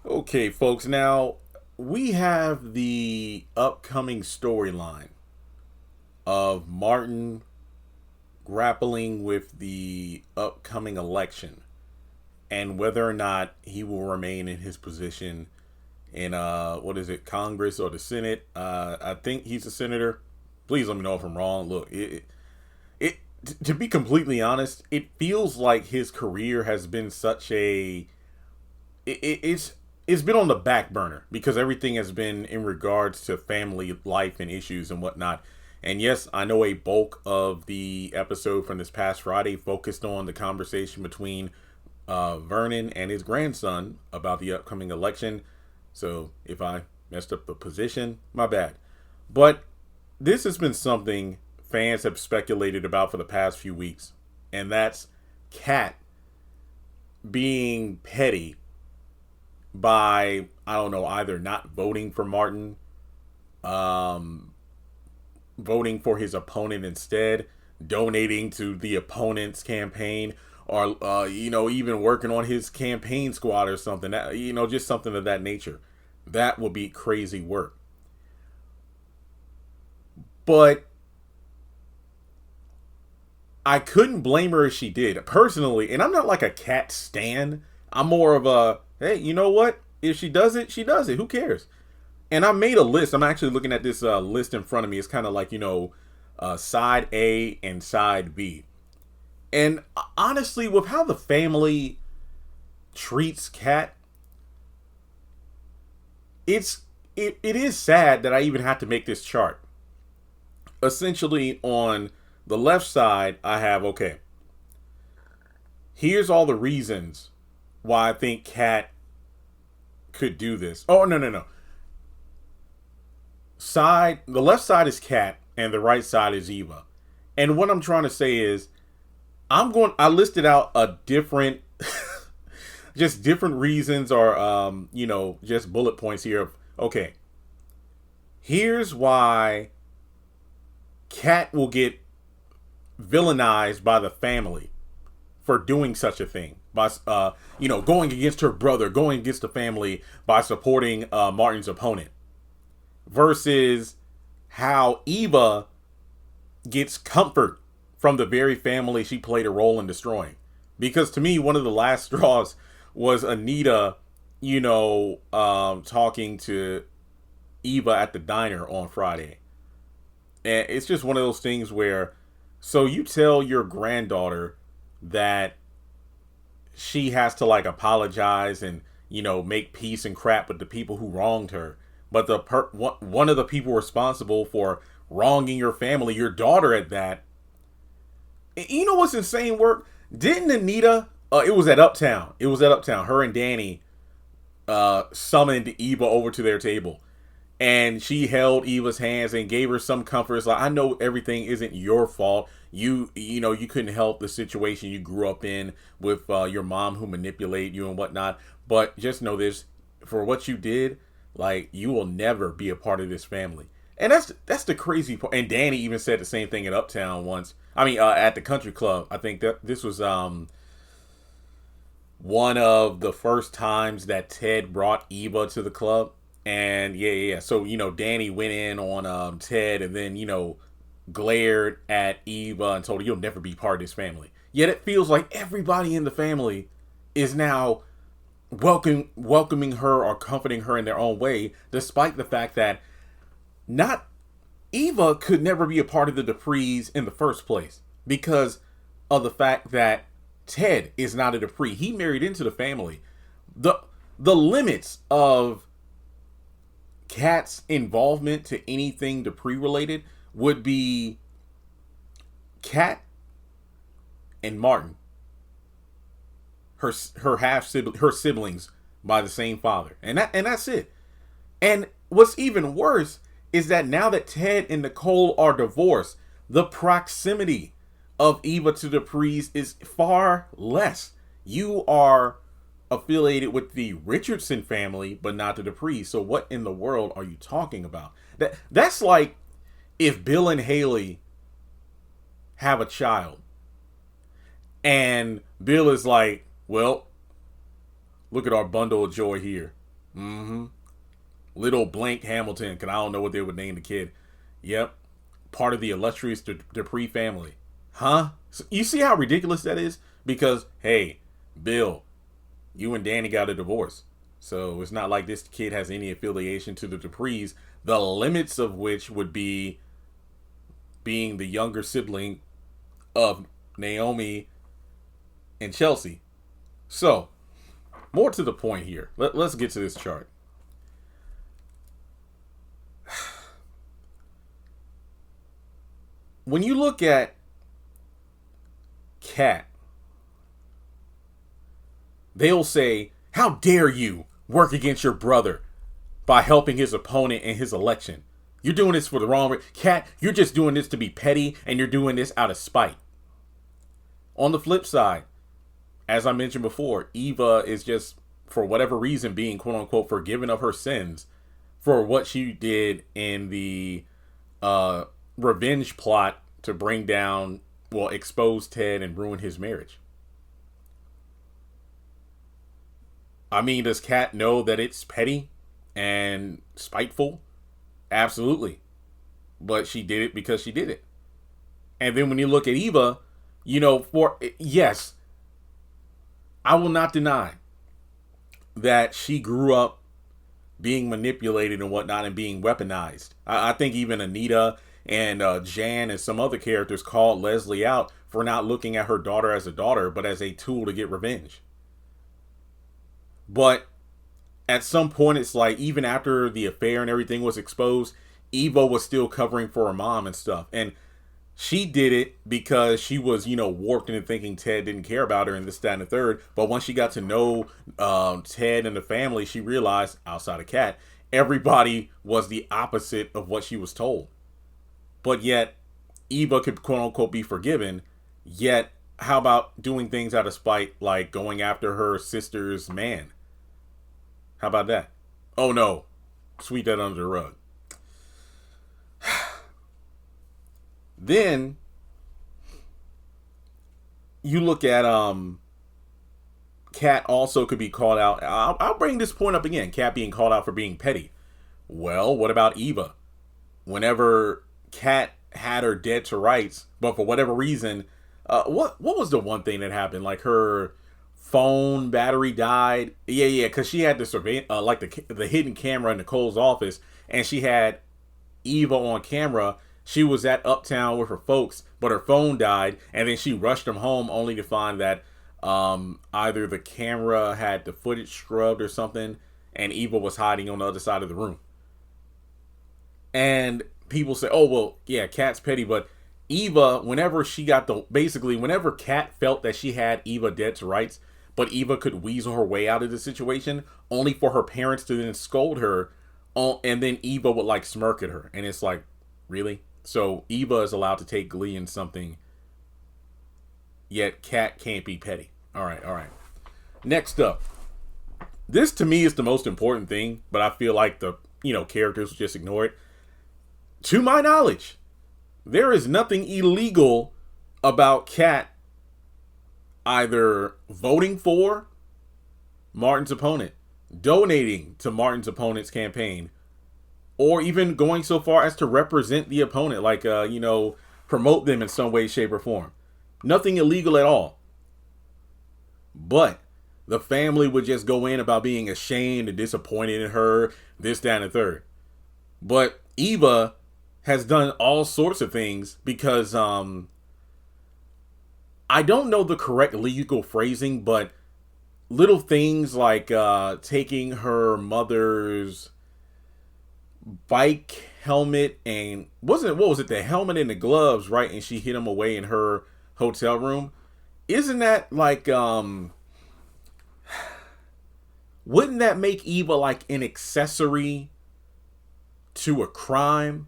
Okay, folks, now we have the upcoming storyline of Martin grappling with the upcoming election and whether or not he will remain in his position in what is it, Congress or the Senate. I think he's a senator. Please let me know if I'm wrong. Look, it to be completely honest, it feels like his career has been such a it's been on the back burner because everything has been in regards to family life and issues and whatnot. And yes, I know a bulk of the episode from this past Friday focused on the conversation between Vernon and his grandson about the upcoming election. So if I messed up the position, my bad. But this has been something fans have speculated about for the past few weeks, and that's Kat being petty by, I don't know, either not voting for Martin, um, voting for his opponent instead, donating to the opponent's campaign, or even working on his campaign squad or something. Just something of that nature. That would be crazy work. But I couldn't blame her if she did personally, and I'm not like a Cat stan. I'm more of a, hey, you know what? If she does it, she does it. Who cares? And I made a list. I'm actually looking at this list in front of me. It's kind of like, side A and side B. And honestly, with how the family treats Kat, it is sad that I even have to make this chart. Essentially, on the left side, I have, okay, here's all the reasons why I think Kat could do this. Oh, no. The left side is Kat and the right side is Eva. And what I'm trying to say is I listed out a different just different reasons or just bullet points here of, okay, here's why Kat will get villainized by the family for doing such a thing, by going against her brother, going against the family by supporting Martin's opponent, versus how Eva gets comfort from the very family she played a role in destroying. Because to me, one of the last straws was Anita, talking to Eva at the diner on Friday. And it's just one of those things where, so you tell your granddaughter that she has to like apologize and, make peace and crap with the people who wronged her. But one of the people responsible for wronging your family, your daughter at that. You know what's insane work? Didn't Anita, it was at Uptown. Her and Danny summoned Eva over to their table. And she held Eva's hands and gave her some comfort. It's like, I know everything isn't your fault. You couldn't help the situation you grew up in with your mom who manipulated you and whatnot. But just know this, for what you did, like, you will never be a part of this family. And that's the crazy part. And Danny even said the same thing at Uptown once. I mean, at the country club. I think that this was one of the first times that Ted brought Eva to the club. And yeah. So, Danny went in on Ted and then, glared at Eva and told her, you'll never be part of this family. Yet it feels like everybody in the family is now welcoming her or comforting her in their own way, despite the fact that not Eva could never be a part of the Duprees in the first place because of the fact that Ted is not a Dupree. He married into the family. The limits of Kat's involvement to anything Dupree related would be Kat and Martin, her siblings by the same father, and that's it. And what's even worse is that now that Ted and Nicole are divorced, the proximity of Eva to Dupree's is far less. You are affiliated with the Richardson family, but not the Duprees. So what in the world are you talking about? That's like if Bill and Haley have a child, and Bill is like, well, look at our bundle of joy here. Mm-hmm. Little Blank Hamilton, because I don't know what they would name the kid. Yep. Part of the illustrious Dupree family. Huh? So you see how ridiculous that is? Because, hey, Bill, you and Danny got a divorce. So it's not like this kid has any affiliation to the Duprees, the limits of which would be being the younger sibling of Naomi and Chelsea. So, more to the point here. Let's get to this chart. When you look at Kat, they'll say, "How dare you work against your brother by helping his opponent in his election? You're doing this for the wrong reason. Kat, you're just doing this to be petty, and you're doing this out of spite." On the flip side, as I mentioned before, Eva is just, for whatever reason, being quote unquote forgiven of her sins for what she did in the revenge plot to bring down, well, expose Ted and ruin his marriage. I mean, does Kat know that it's petty and spiteful? Absolutely. But she did it because she did it. And then when you look at Eva, yes, I will not deny that she grew up being manipulated and whatnot and being weaponized. I think even Anita and Jan and some other characters called Leslie out for not looking at her daughter as a daughter, but as a tool to get revenge. But at some point, it's like, even after the affair and everything was exposed, Eva was still covering for her mom and stuff. And she did it because she was, warped into thinking Ted didn't care about her and this, that, and the third. But once she got to know Ted and the family, she realized, outside of Kat, everybody was the opposite of what she was told. But yet, Eva could quote unquote be forgiven. Yet, how about doing things out of spite, like going after her sister's man? How about that? Oh no, sweep that under the rug. Then you look at Kat also could be called out. I'll bring this point up again. Kat being called out for being petty. Well, what about Eva? Whenever Kat had her dead to rights, but for whatever reason, what was the one thing that happened? Like her phone battery died. Yeah, because she had the the hidden camera in Nicole's office, and she had Eva on camera. She was at Uptown with her folks, but her phone died, and then she rushed them home only to find that either the camera had the footage scrubbed or something, and Eva was hiding on the other side of the room. And people say, "Oh, well, yeah, Kat's petty," but Eva, whenever Kat felt that she had Eva dead to rights, but Eva could weasel her way out of the situation, only for her parents to then scold her, and then Eva would smirk at her, and it's like, really? So Eva is allowed to take glee in something, yet Kat can't be petty. All right. Next up, this to me is the most important thing, but I feel like the characters just ignore it. To my knowledge, there is nothing illegal about Kat either voting for Martin's opponent, donating to Martin's opponent's campaign, or even going so far as to represent the opponent, promote them in some way, shape, or form. Nothing illegal at all. But the family would just go in about being ashamed and disappointed in her, this, that, and the third. But Eva has done all sorts of things because I don't know the correct legal phrasing, but little things like taking her mother's bike helmet and the helmet and the gloves, right? And she hid them away in her hotel room. Isn't that wouldn't that make Eva an accessory to a crime?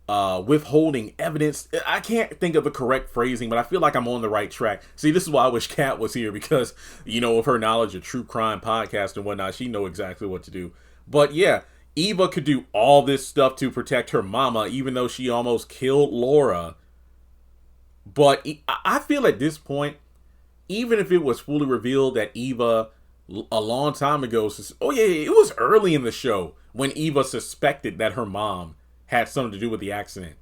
Withholding evidence. I can't think of the correct phrasing, but I feel like I'm on the right track. See, this is why I wish Kat was here, because of her knowledge of true crime podcast and whatnot, she know exactly what to do. But yeah, Eva could do all this stuff to protect her mama, even though she almost killed Laura. But I feel at this point, even if it was fully revealed that Eva a long time ago. Oh yeah, it was early in the show when Eva suspected that her mom had something to do with the accident.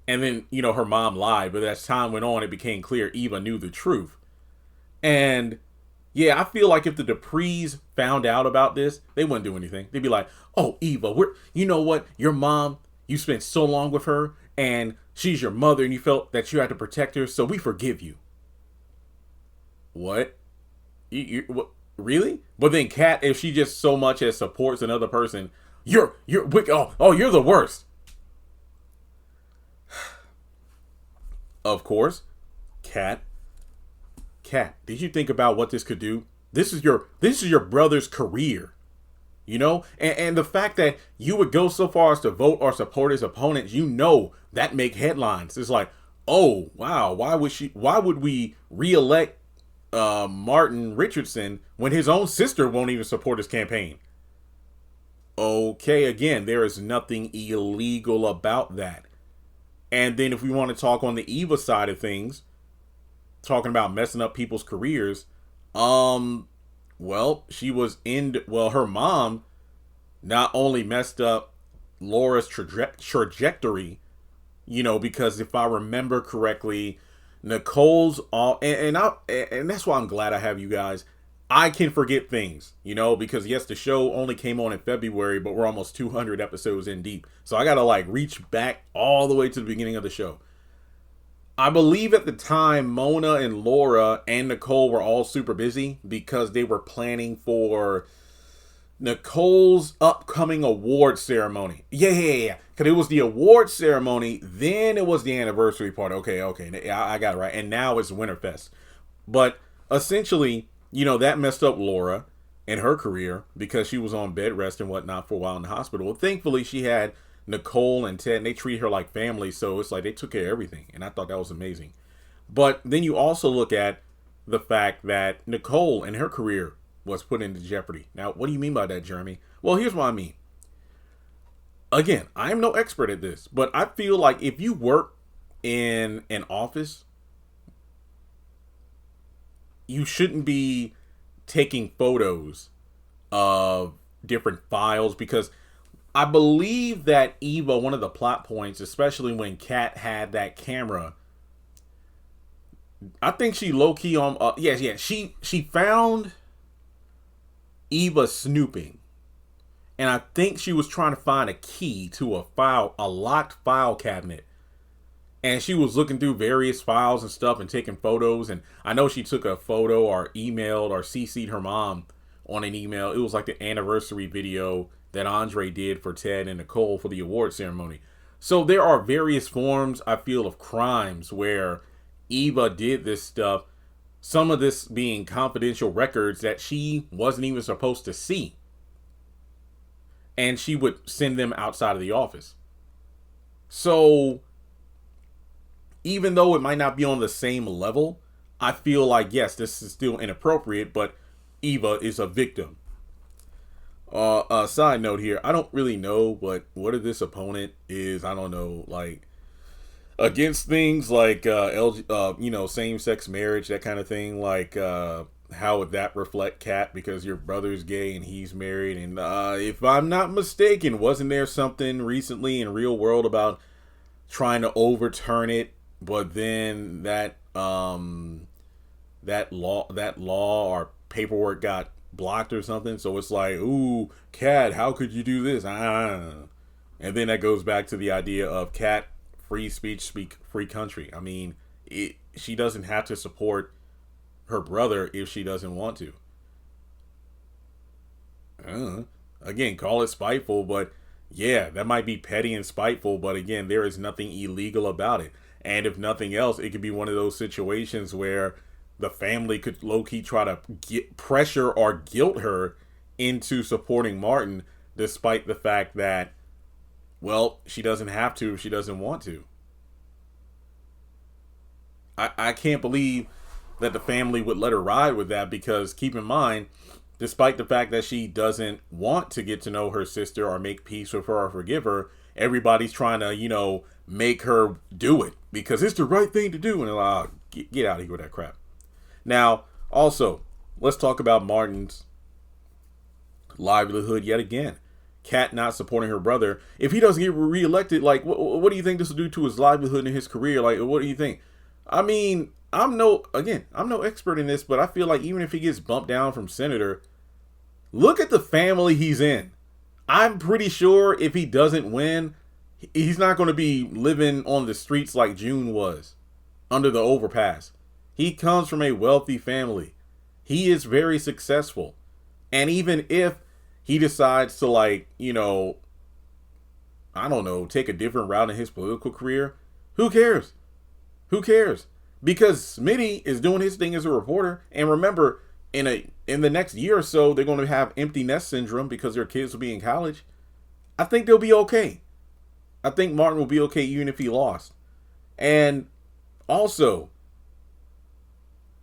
And then, her mom lied, but as time went on, it became clear Eva knew the truth. And yeah, I feel like if the Duprees found out about this, they wouldn't do anything. They'd be like, "Oh, Eva, you know what? Your mom, you spent so long with her, and she's your mother, and you felt that you had to protect her, so we forgive you." What? What? Really? But then Kat, if she just so much as supports another person, you're you're the worst. Of course, Kat, did you think about what this could do? This is your brother's career, and the fact that you would go so far as to vote or support his opponents, that make headlines. It's like, oh wow, why would we reelect Martin Richardson when his own sister won't even support his campaign? Okay, again, there is nothing illegal about that. And then if we want to talk on the Eva side of things, talking about messing up people's careers, well, her mom not only messed up Laura's trajectory, because if I remember correctly, Nicole's all, and that's why I'm glad I have you guys. I can forget things, because yes, the show only came on in February, but we're almost 200 episodes in deep. So I got to reach back all the way to the beginning of the show. I believe at the time, Mona and Laura and Nicole were all super busy because they were planning for Nicole's upcoming award ceremony. Yeah. Because it was the award ceremony, then it was the anniversary party. Okay. I got it right. And now it's Winterfest. But essentially, that messed up Laura and her career because she was on bed rest and whatnot for a while in the hospital. Well, thankfully, she had Nicole and Ted, and they treat her like family, so it's like they took care of everything, and I thought that was amazing. But then you also look at the fact that Nicole and her career was put into jeopardy. Now, what do you mean by that, Jeremy? Well, here's what I mean. Again, I'm no expert at this, but I feel like if you work in an office, you shouldn't be taking photos of different files, because I believe that Eva, one of the plot points, especially when Kat had that camera, I think she low-key on, she found Eva snooping. And I think she was trying to find a key to a locked file cabinet. And she was looking through various files and stuff and taking photos. And I know she took a photo or emailed or CC'd her mom on an email. It was like the anniversary video that Andre did for Ted and Nicole for the award ceremony. So there are various forms, I feel, of crimes where Eva did this stuff. Some of this being confidential records that she wasn't even supposed to see. And she would send them outside of the office. So even though it might not be on the same level, I feel like, yes, this is still inappropriate, but Eva is a victim. A side note here, I don't really know what this opponent is. I don't know, against things like same-sex marriage, that kind of thing. How would that reflect Kat, because your brother's gay and he's married? And if I'm not mistaken, wasn't there something recently in real world about trying to overturn it, but then that law or paperwork got blocked or something? So it's like, ooh, Kat, how could you do this? And then that goes back to the idea of Kat, free speech, speak free country. I mean, she doesn't have to support her brother if she doesn't want to. Again, call it spiteful, but yeah, that might be petty and spiteful, but again, there is nothing illegal about it. And if nothing else, it could be one of those situations where the family could low-key try to get pressure or guilt her into supporting Martin, despite the fact that, well, she doesn't have to if she doesn't want to. I can't believe that the family would let her ride with that, because keep in mind, despite the fact that she doesn't want to get to know her sister or make peace with her or forgive her, everybody's trying to, make her do it because it's the right thing to do. And get out of here with that crap. Now, also, let's talk about Martin's livelihood yet again. Kat not supporting her brother. If he doesn't get reelected, like, what do you think this will do to his livelihood and his career? Like, what do you think? I mean, I'm no expert in this, but I feel like even if he gets bumped down from senator, look at the family he's in. I'm pretty sure if he doesn't win, he's not going to be living on the streets like June was under the overpass. He comes from a wealthy family. He is very successful. And even if he decides to, like, you know, I don't know, take a different route in his political career, who cares? Who cares? Because Smitty is doing his thing as a reporter. And remember, in the next year or so, they're going to have empty nest syndrome because their kids will be in college. I think they'll be okay. I think Martin will be okay even if he lost. And also,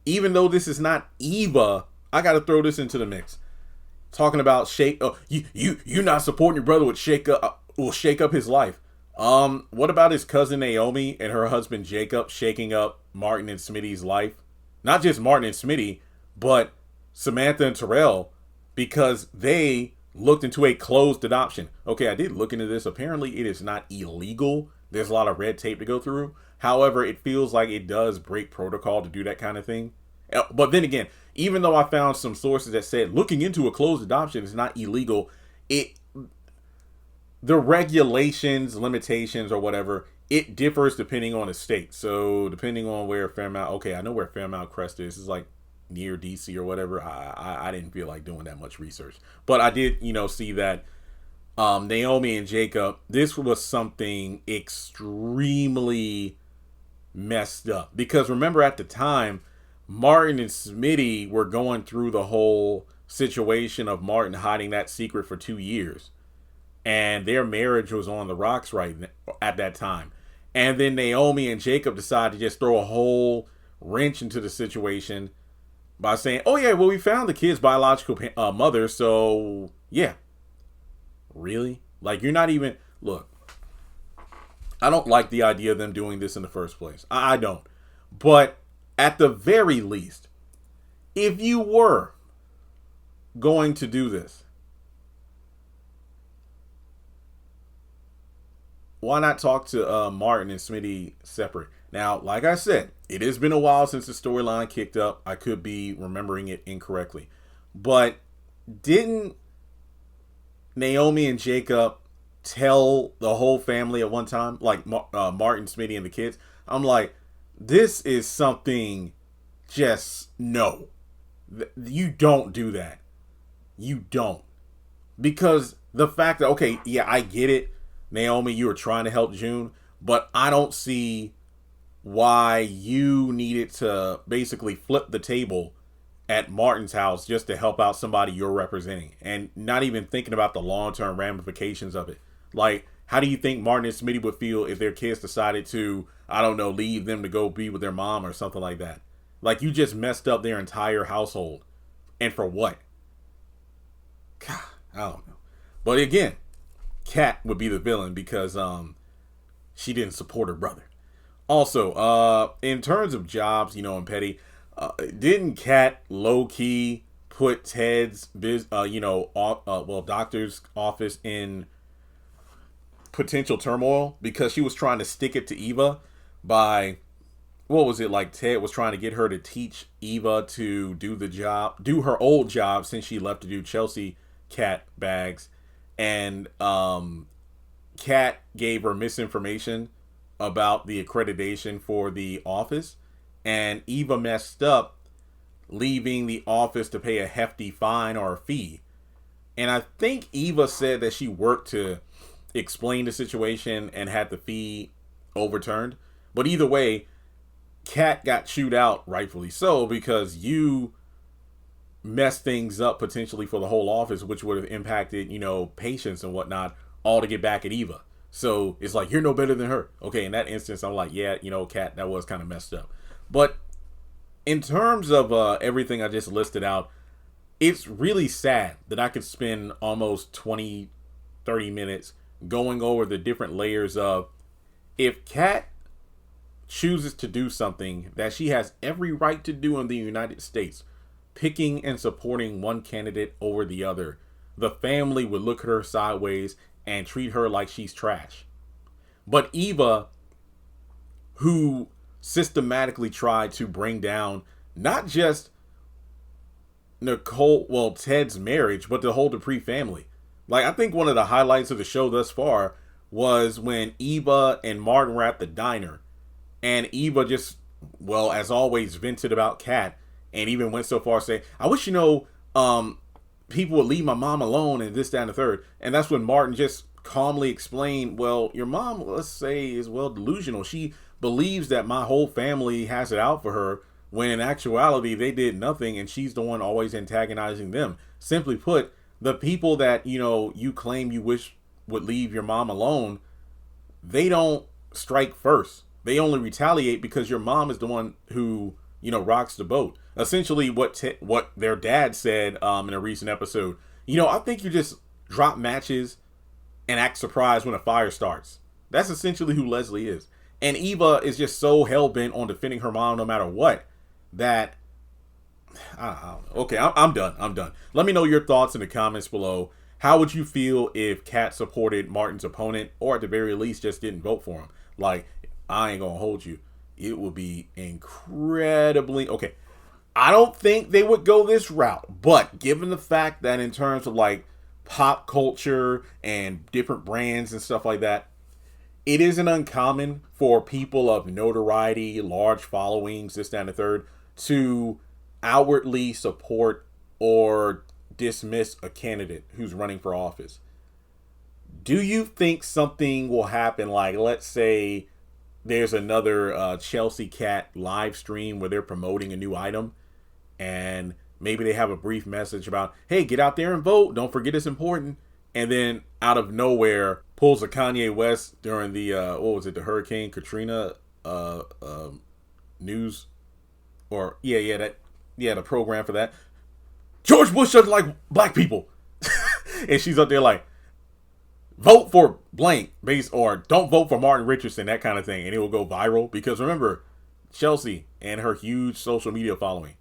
even though this is not Eva, I got to throw this into the mix. Talking about you not supporting your brother will shake up his life. What about his cousin Naomi and her husband Jacob shaking up Martin and Smitty's life? Not just Martin and Smitty, but Samantha and Terrell, because they looked into a closed adoption. Okay, I did look into this. Apparently, it is not illegal. There's a lot of red tape to go through. However, it feels like it does break protocol to do that kind of thing. But then again, even though I found some sources that said looking into a closed adoption is not illegal, the regulations, limitations, or whatever, it differs depending on the state. So depending on where Fairmount, okay, I know where Fairmount Crest is. It's like near DC or whatever. I didn't feel like doing that much research, but I did, see that Naomi and Jacob, this was something extremely messed up, because remember at the time, Martin and Smitty were going through the whole situation of Martin hiding that secret for 2 years, and their marriage was on the rocks at that time. And then Naomi and Jacob decided to just throw a whole wrench into the situation by saying, oh yeah, well, we found the kid's biological mother, so yeah. Really? Like, you're not even, look, I don't like the idea of them doing this in the first place. I don't. But at the very least, if you were going to do this, why not talk to Martin and Smitty separate? Now, like I said, it has been a while since the storyline kicked up. I could be remembering it incorrectly. But didn't Naomi and Jacob tell the whole family at one time? Like Martin, Smitty, and the kids? I'm like, this is something, just no. You don't do that. You don't. Because the fact that, okay, yeah, I get it. Naomi, you were trying to help June, but I don't see why you needed to basically flip the table at Martin's house just to help out somebody you're representing, and not even thinking about the long-term ramifications of it. Like, how do you think Martin and Smitty would feel if their kids decided to, I don't know, leave them to go be with their mom or something like that? Like, you just messed up their entire household. And for what? God, I don't know. But again, Kat would be the villain because she didn't support her brother. Also, in terms of jobs, and petty, didn't Kat low-key put Ted's doctor's office in potential turmoil because she was trying to stick it to Eva by, what was it, like Ted was trying to get her to teach Eva to do her old job since she left to do Chelsea cat bags, and Kat gave her misinformation about the accreditation for the office, and Eva messed up, leaving the office to pay a hefty fine or a fee. And I think Eva said that she worked to explain the situation and had the fee overturned. But either way, Kat got chewed out, rightfully so, because you messed things up potentially for the whole office, which would have impacted, patients and whatnot, all to get back at Eva. So it's like, you're no better than her. Okay, in that instance, I'm like, yeah, Kat, that was kind of messed up. But in terms of everything I just listed out, it's really sad that I could spend almost 20, 30 minutes going over the different layers of, if Kat chooses to do something that she has every right to do in the United States, picking and supporting one candidate over the other, the family would look at her sideways and treat her like she's trash. But Eva, who systematically tried to bring down not just Ted's marriage, but the whole Dupree family. Like, I think one of the highlights of the show thus far was when Eva and Martin were at the diner, and Eva just, well, as always, vented about Kat, and even went so far as to say, I wish, people would leave my mom alone, and this, that, and the third. And that's when Martin just calmly explained, well, your mom, let's say, is, well, delusional. She believes that my whole family has it out for her, when in actuality, they did nothing, and she's the one always antagonizing them. Simply put, the people that, you claim you wish would leave your mom alone, they don't strike first. They only retaliate because your mom is the one who, rocks the boat. Essentially what their dad said in a recent episode. I think you just drop matches and act surprised when a fire starts. That's essentially who Leslie is. And Eva is just so hell-bent on defending her mom no matter what that I don't know. Okay, I'm done. Let me know your thoughts in the comments below. How would you feel if Kat supported Martin's opponent, or at the very least just didn't vote for him? Like, I ain't gonna hold you. It would be incredibly... Okay, I don't think they would go this route, but given the fact that in terms of like pop culture and different brands and stuff like that, it isn't uncommon for people of notoriety, large followings, this, that, and the third, to outwardly support or dismiss a candidate who's running for office. Do you think something will happen, like, let's say there's another Chelsea Cat live stream where they're promoting a new item, and maybe they have a brief message about, hey, get out there and vote, don't forget it's important, and then out of nowhere pulls a Kanye West during the the Hurricane Katrina news, or the program for that. George Bush doesn't like black people. And she's up there like, vote for blank or don't vote for Martin Richardson, that kind of thing, and it will go viral. Because remember, Chelsea and her huge social media following,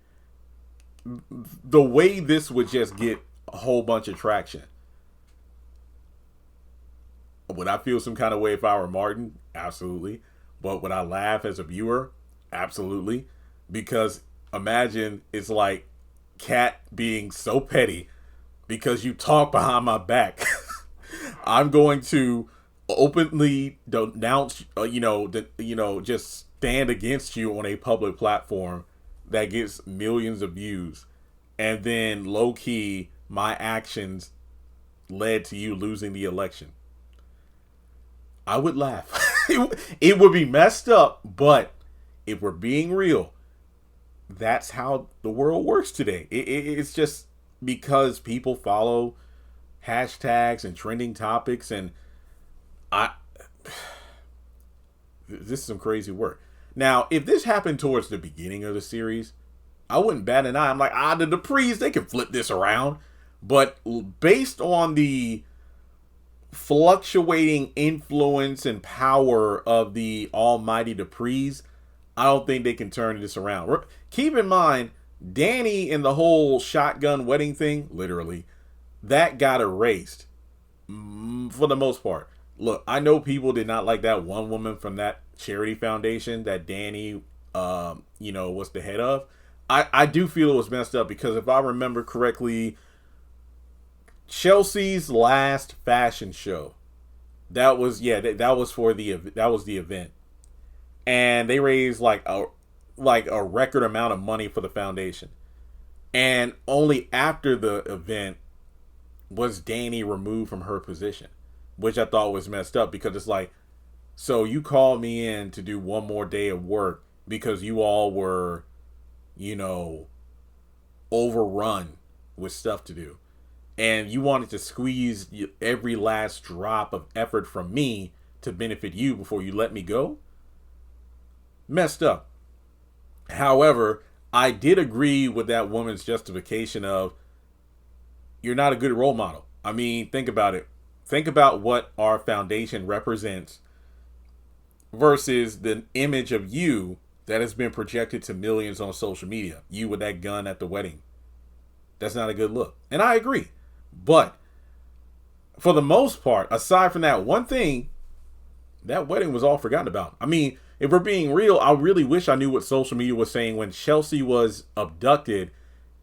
the way this would just get a whole bunch of traction. Would I feel some kind of way if I were Martin? Absolutely. But would I laugh as a viewer? Absolutely. Because imagine it's like Kat being so petty because you talk behind my back. I'm going to openly denounce, just stand against you on a public platform that gets millions of views. And then low key, my actions led to you losing the election. I would laugh. It would be messed up, but if we're being real, that's how the world works today. It's just because people follow hashtags and trending topics, and this is some crazy work. Now, if this happened towards the beginning of the series, I wouldn't bat an eye. I'm like, the Duprees, they can flip this around. But based on the fluctuating influence and power of the almighty Duprees, I don't think they can turn this around. Keep in mind, Danny and the whole shotgun wedding thing, literally, that got erased for the most part. Look, I know people did not like that one woman from that charity foundation that Danny, was the head of. I do feel it was messed up because if I remember correctly, Chelsea's last fashion show, that was the event, and they raised like a record amount of money for the foundation, and only after the event was Danny removed from her position, which I thought was messed up because it's like, so you called me in to do one more day of work because you all were, overrun with stuff to do. And you wanted to squeeze every last drop of effort from me to benefit you before you let me go? Messed up. However, I did agree with that woman's justification of, you're not a good role model. I mean, think about it. Think about what our foundation represents versus the image of you that has been projected to millions on social media. You with that gun at the wedding. That's not a good look. And I agree. But for the most part, aside from that one thing, that wedding was all forgotten about. I mean, if we're being real, I really wish I knew what social media was saying when Chelsea was abducted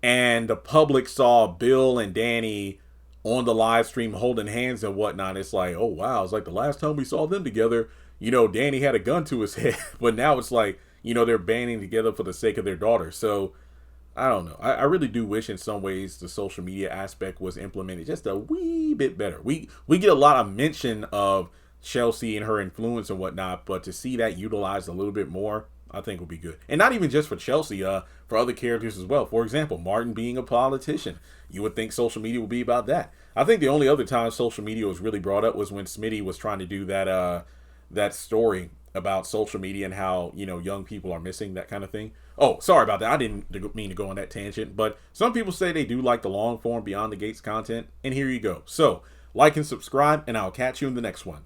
and the public saw Bill and Danny on the live stream holding hands and whatnot. It's like, oh wow, it's like the last time we saw them together, Danny had a gun to his head. But now it's like, they're banding together for the sake of their daughter. So I don't know. I really do wish in some ways the social media aspect was implemented just a wee bit better. We get a lot of mention of Chelsea and her influence and whatnot, but to see that utilized a little bit more, I think would be good. And not even just for Chelsea, for other characters as well. For example, Martin being a politician. You would think social media would be about that. I think the only other time social media was really brought up was when Smitty was trying to do that story about social media and how, young people are missing, that kind of thing. Oh, sorry about that. I didn't mean to go on that tangent, but some people say they do like the long form Beyond the Gates content, and here you go. So, like and subscribe, and I'll catch you in the next one.